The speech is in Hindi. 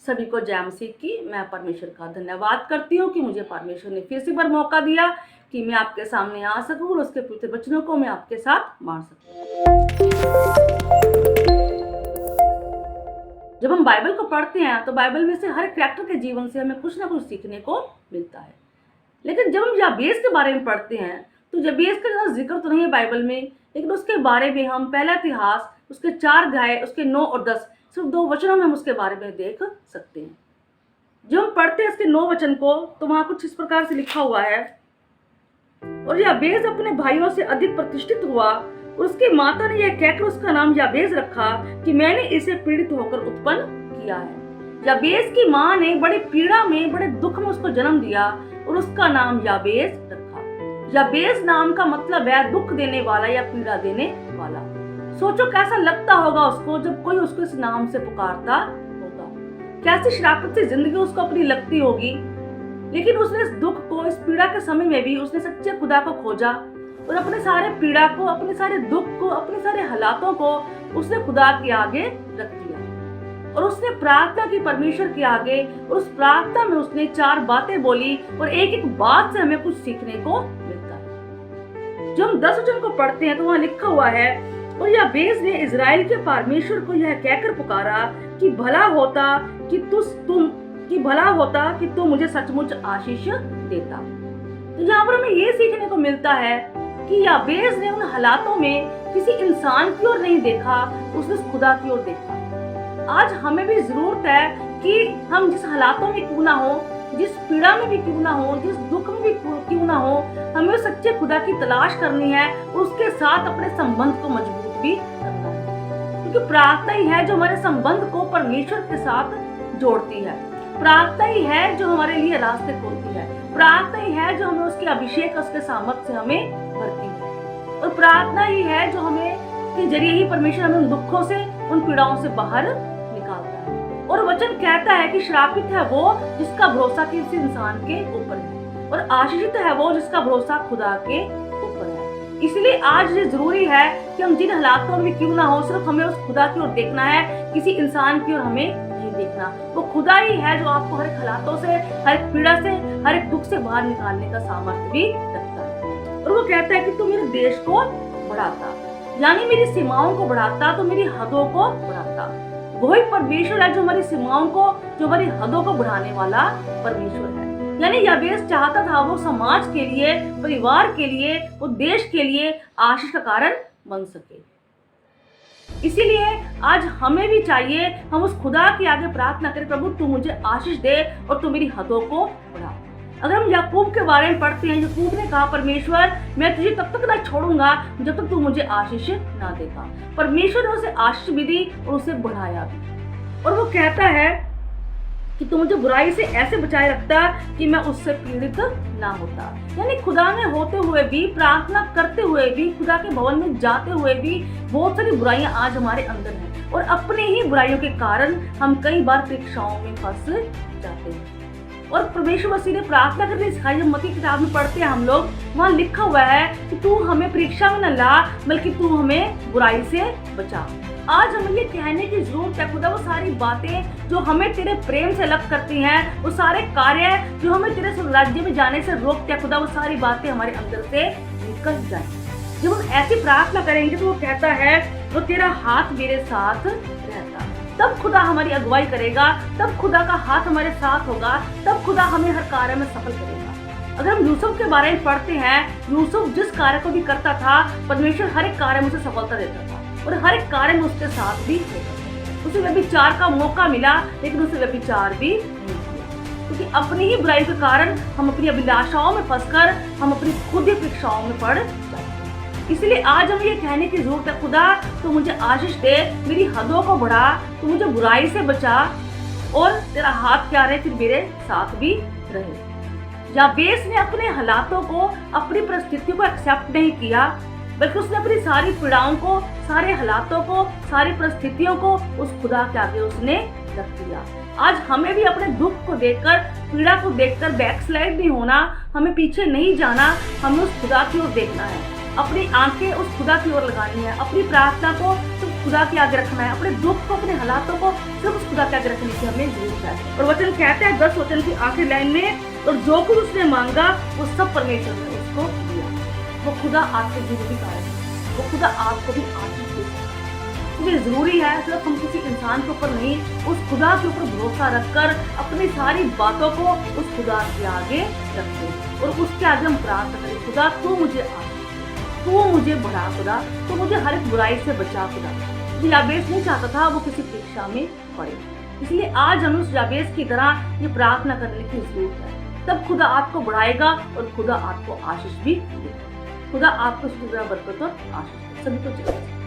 सभी को जय मसीह की। मैं परमेश्वर का धन्यवाद करती हूँ कि मुझे परमेश्वर ने फिर से बार मौका दिया कि मैं आपके सामने आ सकूँ और उसके पवित्र वचनों को मैं आपके साथ बांट सकूँ। जब हम बाइबल को पढ़ते हैं तो बाइबल में से हर कैरेक्टर के जीवन से हमें कुछ ना कुछ सीखने को मिलता है। लेकिन जब हम याबेस के बारे में पढ़ते हैं तो याबेस का ज़्यादा जिक्र तो नहीं है बाइबल में, लेकिन उसके बारे में हम पहला इतिहास उसके 4 अध्याय उसके 9 और 10 सिर्फ 2 वचनों में हम उसके बारे में देख सकते हैं। जब हम पढ़ते हैं इसके 9 वचन को तो वहाँ कुछ इस प्रकार से लिखा हुआ है, और याबेस अपने भाइयों से अधिक प्रतिष्ठित हुआ और उसकी माता ने यह कहकर उसका नाम याबेस रखा कि मैंने इसे पीड़ित होकर उत्पन्न किया है। याबेस की माँ ने बड़ी पीड़ा में, बड़े दुख में उसको जन्म दिया और उसका नाम याबेस रखा। याबेस नाम का मतलब है दुख देने वाला या पीड़ा देने वाला। सोचो कैसा लगता होगा उसको जब कोई उसको इस नाम से पुकारता होगा। कैसी श्रापित सी जिंदगी उसको अपनी लगती होगी। लेकिन उसने इस दुख को, इस पीड़ा के समय में भी उसने सच्चे खुदा को खोजा और अपने सारे पीड़ा को, अपने सारे दुख को, अपने सारे हालातों को उसने खुदा के आगे रख दिया और उसने प्रार्थना की परमेश्वर के आगे। और उस प्रार्थना में उसने 4 बातें बोली और एक एक बात से हमें कुछ सीखने को मिलता है। जब हम 10 वचन को पढ़ते हैं तो वहाँ लिखा हुआ है, और याबेस ने इजराइल के परमेश्वर को यह कहकर पुकारा कि भला होता कि तू मुझे सचमुच आशीष देता। तो यहाँ पर हमें ये सीखने को मिलता है कि याबेस ने उन हालातों में किसी इंसान की ओर नहीं देखा, उसने खुदा की ओर देखा। आज हमें भी जरूरत है कि हम जिस हालातों में क्यों ना हो, जिस पीड़ा में भी क्यों ना हो, जिस दुख में भी क्यों ना हो, हमें सच्चे खुदा की तलाश करनी है और उसके साथ अपने संबंध को मजबूत भी करना है। क्योंकि प्रार्थना ही है जो हमारे संबंध को परमेश्वर के साथ जोड़ती है। प्रार्थना ही है जो हमारे लिए रास्ते खोलती है। प्रार्थना ही है जो हमें उसके अभिषेक, उसके सामर्थ से हमें भरती है। और प्रार्थना ही है जो हमें के जरिए ही परमेश्वर हमें उन दुखों से, उन पीड़ाओं से बाहर निकालता है। और वचन कहता है कि श्रापित है वो जिसका भरोसा किसी इंसान के ऊपर है, और आशीषित है वो जिसका भरोसा खुदा के ऊपर है। इसलिए आज ये जरूरी है कि हम जिन हालातों में क्यों ना हो, सिर्फ हमें उस खुदा की ओर देखना है, किसी इंसान की ओर हमें देखना। वो खुदा ही है जो आपको हर एक हालातों से, हर एक पीड़ा से, हर एक दुख से बाहर निकालने का सामर्थ्य भी रखता है। और वो कहता है कि तू मेरे देश को बढ़ाता, यानी मेरी सीमाओं को बढ़ाता, तो मेरी हदों को बढ़ाता। वही परमेश्वर है जो हमारी सीमाओं को, जो हमारी हदों को बढ़ाने वाला परमेश्वर है। यानी याबेस चाहता था वो समाज के लिए, परिवार के लिए, वो देश के लिए आशीष का कारण बन सके। इसीलिए आज हमें भी चाहिए हम उस खुदा के आगे प्रार्थना करें, प्रभु तू मुझे आशीष दे और तू मेरी हदों को बढ़ा। अगर हम याकूब के बारे में पढ़ते हैं, याकूब ने कहा परमेश्वर मैं तुझे तब तक ना छोड़ूंगा जब तक तू मुझे आशीष ना देगा। परमेश्वर ने उसे आशीष भी दी और उसे बढ़ाया भी। और वो कहता है कि तू मुझे बुराई से ऐसे बचाए रखता कि मैं उससे पीड़ित ना होता। यानी खुदा में होते हुए भी, प्रार्थना करते हुए भी, खुदा के भवन में जाते हुए भी बहुत सारी बुराइयां आज हमारे अंदर हैं, और अपने ही बुराइयों के कारण हम कई बार परीक्षाओं में फंस जाते हैं। और परमेश्वर मसीह ने प्रार्थना करनी सिखाई। जब मत्ती की किताब में पढ़ते हैं हम लोग, वहाँ लिखा हुआ है कि तू हमें परीक्षा में न ला, बल्कि तू हमें बुराई से बचा। आज हमें ये कहने की जरूरत है, खुदा वो सारी बातें जो हमें तेरे प्रेम से अलग करती हैं, वो सारे कार्य जो हमें तेरे राज्य में जाने से रोकते हैं, खुदा वो सारी बातें हमारे अंदर से निकल जाए। जब हम ऐसी प्रार्थना करेंगे तो वो कहता है वो तेरा हाथ मेरे साथ रहता, तब खुदा हमारी अगुवाई करेगा, तब खुदा का हाथ हमारे साथ होगा, तब खुदा हमें हर कार्य में सफल करेगा। अगर हम यूसुफ के बारे में पढ़ते हैं, यूसुफ जिस कार्य को भी करता था, परमेश्वर हर एक कार्य में उसे सफलता देता था और हर एक कार्य में उसके साथ भी होता। उसे व्यभिचार का मौका मिला, लेकिन उसे व्यभिचार भी नहीं किया, क्योंकि अपनी ही बुराई के कारण हम अपनी अभिलाषाओं में फंसकर हम अपनी खुद ही परीक्षाओं में पड़ जाते हैं। इसलिए आज हमें ये कहने की जरूरत है, खुदा तू मुझे आशीष दे, मेरी हदों को बढ़ा, तू मुझे बुराई से बचा, और तेरा हाथ क्या रहे फिर मेरे साथ भी रहे। याबेस ने अपने हालातों को, अपनी परिस्थितियों को एक्सेप्ट नहीं किया, बल्कि उसने अपनी सारी पीड़ाओं को, सारे हालातों को, सारी परिस्थितियों को उस खुदा के आगे उसने रख दिया। आज हमें भी अपने दुख को देखकर, पीड़ा को देखकर बैकस्लाइड नहीं होना, हमें पीछे नहीं जाना, हमें उस खुदा की ओर देखना है, अपनी आंखें उस खुदा की ओर लगानी है, अपनी प्रार्थना को खुदा के आगे रखना है, अपने दुख को, अपने हालातों को सिर्फ उस खुदा के आगे रखने की हमें जरूरत है। और वचन कहता है 10 वचन की आखिरी लाइन में, और जो कुछ उसने मांगा वो सब परमेश्वर ने उसको दिया। वो खुदा आपके जीवन की कारण है, वो खुदा आपको भी आशीष दे सकता है। इसलिए जरूरी है सिर्फ हम किसी इंसान के ऊपर नहीं, उस खुदा के ऊपर भरोसा रखकर अपनी सारी बातों को उस खुदा के आगे रखें और उसके आगे हम प्रार्थना करें, खुदा तू मुझे आशीष, तू मुझे बढ़ा खुदा, तू मुझे हर एक बुराई से बचा खुदा। याबेस नहीं चाहता था वो किसी परीक्षा में पड़े, इसलिए आज हमें उस याबेस की तरह ये प्रार्थना करने की जरूरत है। तब खुदा आपको बढ़ाएगा और खुदा आपको आशीष भी देगा। खुदा आपको बरकत और आशीष दे। सभी को जय।